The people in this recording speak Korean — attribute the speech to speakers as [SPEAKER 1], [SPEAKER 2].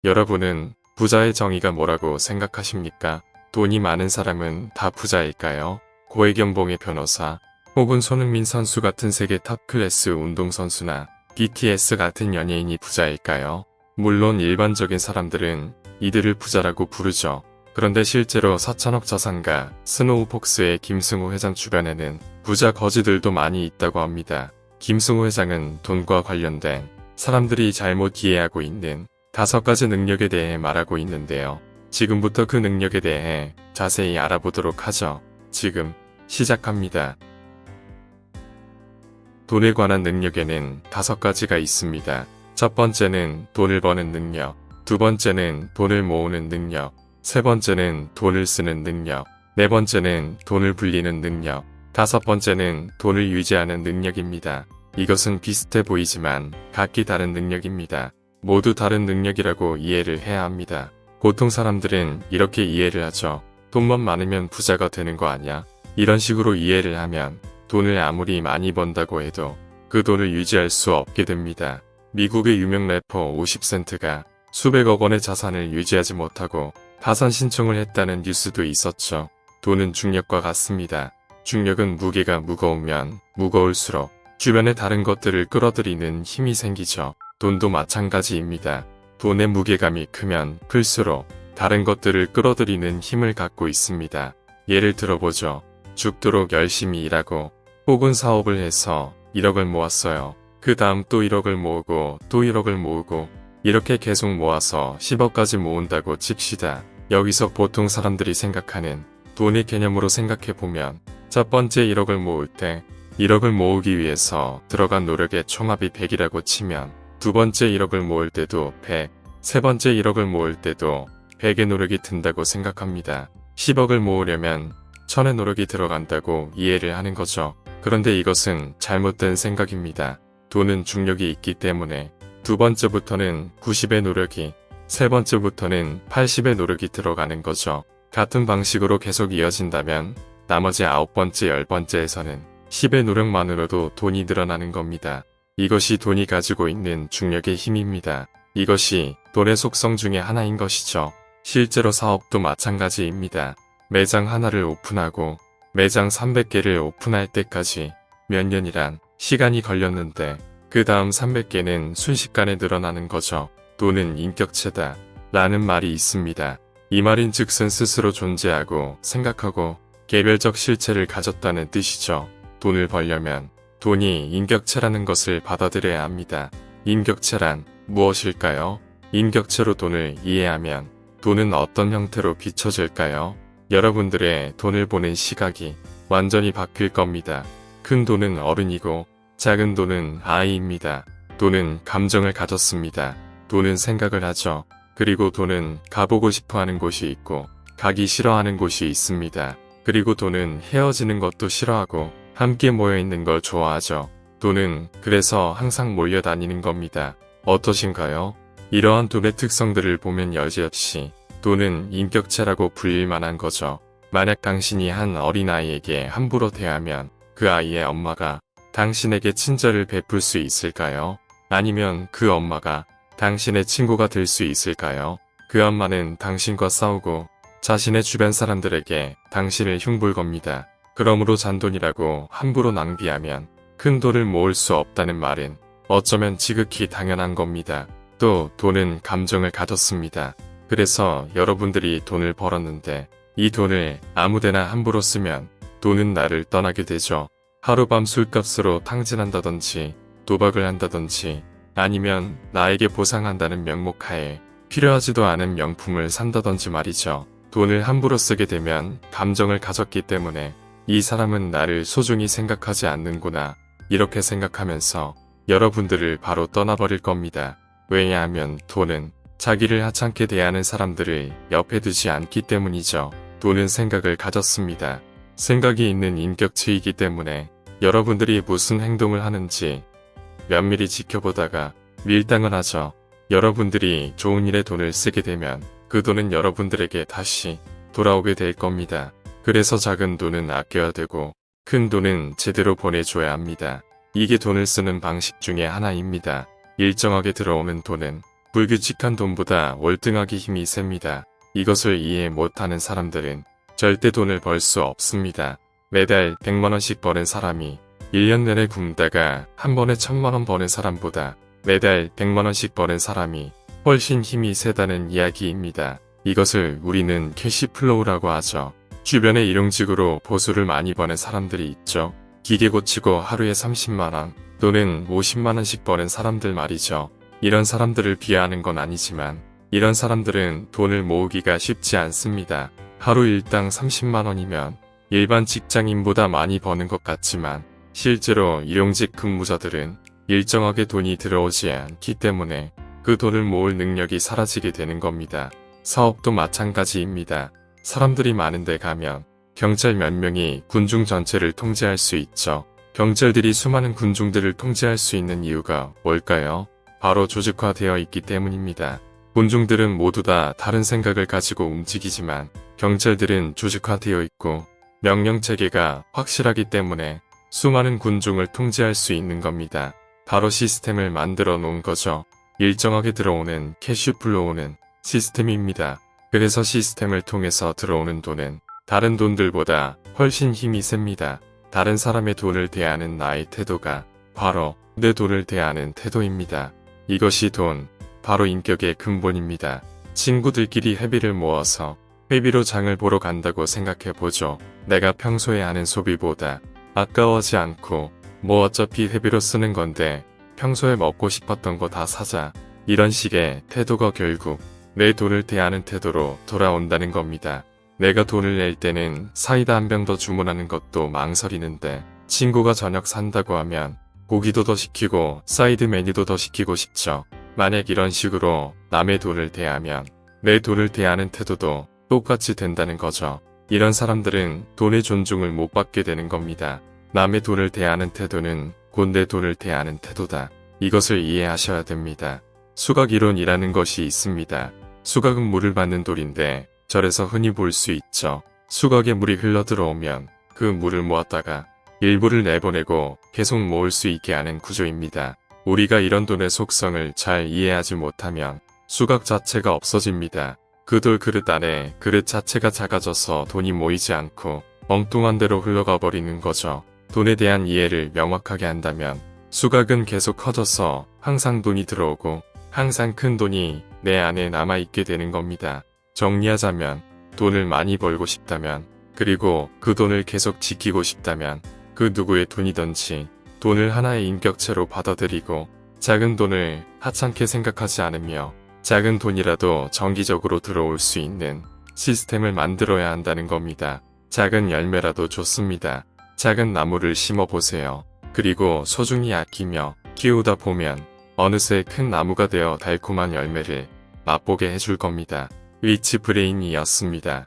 [SPEAKER 1] 여러분은 부자의 정의가 뭐라고 생각하십니까? 돈이 많은 사람은 다 부자일까요? 고혜경봉의 변호사, 혹은 손흥민 선수 같은 세계 탑 클래스 운동선수나 BTS 같은 연예인이 부자일까요? 물론 일반적인 사람들은 이들을 부자라고 부르죠. 그런데 실제로 4천억 자산가 스노우폭스의 김승우 회장 주변에는 부자 거지들도 많이 있다고 합니다. 김승우 회장은 돈과 관련된 사람들이 잘못 이해하고 있는 5가지 능력에 대해 말하고 있는데요. 지금부터 그 능력에 대해 자세히 알아보도록 하죠. 지금 시작합니다. 돈에 관한 능력에는 5가지가 있습니다. 첫 번째는 돈을 버는 능력, 두 번째는 돈을 모으는 능력, 세 번째는 돈을 쓰는 능력, 네 번째는 돈을 불리는 능력, 다섯 번째는 돈을 유지하는 능력입니다. 이것은 비슷해 보이지만 각기 다른 능력입니다. 모두 다른 능력이라고 이해를 해야 합니다. 보통 사람들은 이렇게 이해를 하죠. 돈만 많으면 부자가 되는 거 아냐? 이런 식으로 이해를 하면 돈을 아무리 많이 번다고 해도 그 돈을 유지할 수 없게 됩니다. 미국의 유명 래퍼 50센트가 수백억 원의 자산을 유지하지 못하고 파산 신청을 했다는 뉴스도 있었죠. 돈은 중력과 같습니다. 중력은 무게가 무거우면 무거울수록 주변의 다른 것들을 끌어들이는 힘이 생기죠. 돈도 마찬가지입니다. 돈의 무게감이 크면 클수록 다른 것들을 끌어들이는 힘을 갖고 있습니다. 예를 들어보죠. 죽도록 열심히 일하고 혹은 사업을 해서 1억을 모았어요. 그 다음 또 1억을 모으고 또 1억을 모으고 이렇게 계속 모아서 10억까지 모은다고 칩시다. 여기서 보통 사람들이 생각하는 돈의 개념으로 생각해보면 첫 번째 1억을 모을 때 1억을 모으기 위해서 들어간 노력의 총합이 100이라고 치면 두 번째 1억을 모을 때도 100, 세 번째 1억을 모을 때도 100의 노력이 든다고 생각합니다. 10억을 모으려면 1000의 노력이 들어간다고 이해를 하는 거죠. 그런데 이것은 잘못된 생각입니다. 돈은 중력이 있기 때문에 두 번째부터는 90의 노력이, 세 번째부터는 80의 노력이 들어가는 거죠. 같은 방식으로 계속 이어진다면 나머지 9번째, 10번째에서는 10의 노력만으로도 돈이 늘어나는 겁니다. 이것이 돈이 가지고 있는 중력의 힘입니다. 이것이 돈의 속성 중에 하나인 것이죠. 실제로 사업도 마찬가지입니다. 매장 하나를 오픈하고 매장 300개를 오픈할 때까지 몇 년이란 시간이 걸렸는데 그 다음 300개는 순식간에 늘어나는 거죠. 돈은 인격체다 라는 말이 있습니다. 이 말인 즉슨 스스로 존재하고 생각하고 개별적 실체를 가졌다는 뜻이죠. 돈을 벌려면 돈이 인격체라는 것을 받아들여야 합니다. 인격체란 무엇일까요? 인격체로 돈을 이해하면 돈은 어떤 형태로 비춰질까요? 여러분들의 돈을 보는 시각이 완전히 바뀔 겁니다. 큰 돈은 어른이고 작은 돈은 아이입니다. 돈은 감정을 가졌습니다. 돈은 생각을 하죠. 그리고 돈은 가보고 싶어하는 곳이 있고 가기 싫어하는 곳이 있습니다. 그리고 돈은 헤어지는 것도 싫어하고 함께 모여있는 걸 좋아하죠. 돈은 그래서 항상 몰려다니는 겁니다. 어떠신가요? 이러한 돈의 특성들을 보면 여지없이 돈은 인격체라고 불릴 만한 거죠. 만약 당신이 한 어린아이에게 함부로 대하면 그 아이의 엄마가 당신에게 친절을 베풀 수 있을까요? 아니면 그 엄마가 당신의 친구가 될 수 있을까요? 그 엄마는 당신과 싸우고 자신의 주변 사람들에게 당신을 흉볼겁니다. 그러므로 잔돈이라고 함부로 낭비하면 큰 돈을 모을 수 없다는 말은 어쩌면 지극히 당연한 겁니다. 또 돈은 감정을 가졌습니다. 그래서 여러분들이 돈을 벌었는데 이 돈을 아무데나 함부로 쓰면 돈은 나를 떠나게 되죠. 하룻밤 술값으로 탕진한다든지 도박을 한다든지 아니면 나에게 보상한다는 명목하에 필요하지도 않은 명품을 산다든지 말이죠. 돈을 함부로 쓰게 되면 감정을 가졌기 때문에 이 사람은 나를 소중히 생각하지 않는구나 이렇게 생각하면서 여러분들을 바로 떠나버릴 겁니다. 왜냐하면 돈은 자기를 하찮게 대하는 사람들을 옆에 두지 않기 때문이죠. 돈은 생각을 가졌습니다. 생각이 있는 인격체이기 때문에 여러분들이 무슨 행동을 하는지 면밀히 지켜보다가 밀당을 하죠. 여러분들이 좋은 일에 돈을 쓰게 되면 그 돈은 여러분들에게 다시 돌아오게 될 겁니다. 그래서 작은 돈은 아껴야 되고 큰 돈은 제대로 보내줘야 합니다. 이게 돈을 쓰는 방식 중에 하나입니다. 일정하게 들어오는 돈은 불규칙한 돈보다 월등하게 힘이 셉니다. 이것을 이해 못하는 사람들은 절대 돈을 벌 수 없습니다. 매달 100만원씩 버는 사람이 1년 내내 굶다가 한 번에 1000만원 버는 사람보다 매달 100만원씩 버는 사람이 훨씬 힘이 세다는 이야기입니다. 이것을 우리는 캐시플로우라고 하죠. 주변에 일용직으로 보수를 많이 버는 사람들이 있죠. 기계 고치고 하루에 30만원 또는 50만원씩 버는 사람들 말이죠. 이런 사람들을 비하하는 건 아니지만 이런 사람들은 돈을 모으기가 쉽지 않습니다. 하루 일당 30만원이면 일반 직장인보다 많이 버는 것 같지만 실제로 일용직 근무자들은 일정하게 돈이 들어오지 않기 때문에 그 돈을 모을 능력이 사라지게 되는 겁니다. 사업도 마찬가지입니다. 사람들이 많은 데 가면 경찰 몇 명이 군중 전체를 통제할 수 있죠. 경찰들이 수많은 군중들을 통제할 수 있는 이유가 뭘까요? 바로 조직화되어 있기 때문입니다. 군중들은 모두 다 다른 생각을 가지고 움직이지만 경찰들은 조직화되어 있고 명령체계가 확실하기 때문에 수많은 군중을 통제할 수 있는 겁니다. 바로 시스템을 만들어 놓은 거죠. 일정하게 들어오는 캐시플로우는 시스템입니다. 그래서 시스템을 통해서 들어오는 돈은 다른 돈들보다 훨씬 힘이 셉니다. 다른 사람의 돈을 대하는 나의 태도가 바로 내 돈을 대하는 태도입니다. 이것이 돈, 바로 인격의 근본입니다. 친구들끼리 회비를 모아서 회비로 장을 보러 간다고 생각해보죠. 내가 평소에 하는 소비보다 아까워하지 않고 뭐 어차피 회비로 쓰는 건데 평소에 먹고 싶었던 거 다 사자. 이런 식의 태도가 결국 내 돈을 대하는 태도로 돌아온다는 겁니다. 내가 돈을 낼 때는 사이다 한 병 더 주문하는 것도 망설이는데 친구가 저녁 산다고 하면 고기도 더 시키고 사이드 메뉴도 더 시키고 싶죠. 만약 이런 식으로 남의 돈을 대하면 내 돈을 대하는 태도도 똑같이 된다는 거죠. 이런 사람들은 돈의 존중을 못 받게 되는 겁니다. 남의 돈을 대하는 태도는 곧 내 돈을 대하는 태도다. 이것을 이해하셔야 됩니다. 수각이론이라는 것이 있습니다. 수각은 물을 받는 돌인데 절에서 흔히 볼 수 있죠. 수각에 물이 흘러들어오면 그 물을 모았다가 일부를 내보내고 계속 모을 수 있게 하는 구조입니다. 우리가 이런 돈의 속성을 잘 이해하지 못하면 수각 자체가 없어집니다. 그 돌 그릇 안에 그릇 자체가 작아져서 돈이 모이지 않고 엉뚱한 데로 흘러가 버리는 거죠. 돈에 대한 이해를 명확하게 한다면 수각은 계속 커져서 항상 돈이 들어오고 항상 큰 돈이 내 안에 남아있게 되는 겁니다. 정리하자면 돈을 많이 벌고 싶다면 그리고 그 돈을 계속 지키고 싶다면 그 누구의 돈이든지 돈을 하나의 인격체로 받아들이고 작은 돈을 하찮게 생각하지 않으며 작은 돈이라도 정기적으로 들어올 수 있는 시스템을 만들어야 한다는 겁니다. 작은 열매라도 좋습니다. 작은 나무를 심어보세요. 그리고 소중히 아끼며 키우다 보면 어느새 큰 나무가 되어 달콤한 열매를 맛보게 해줄 겁니다. 위치 브레인이었습니다.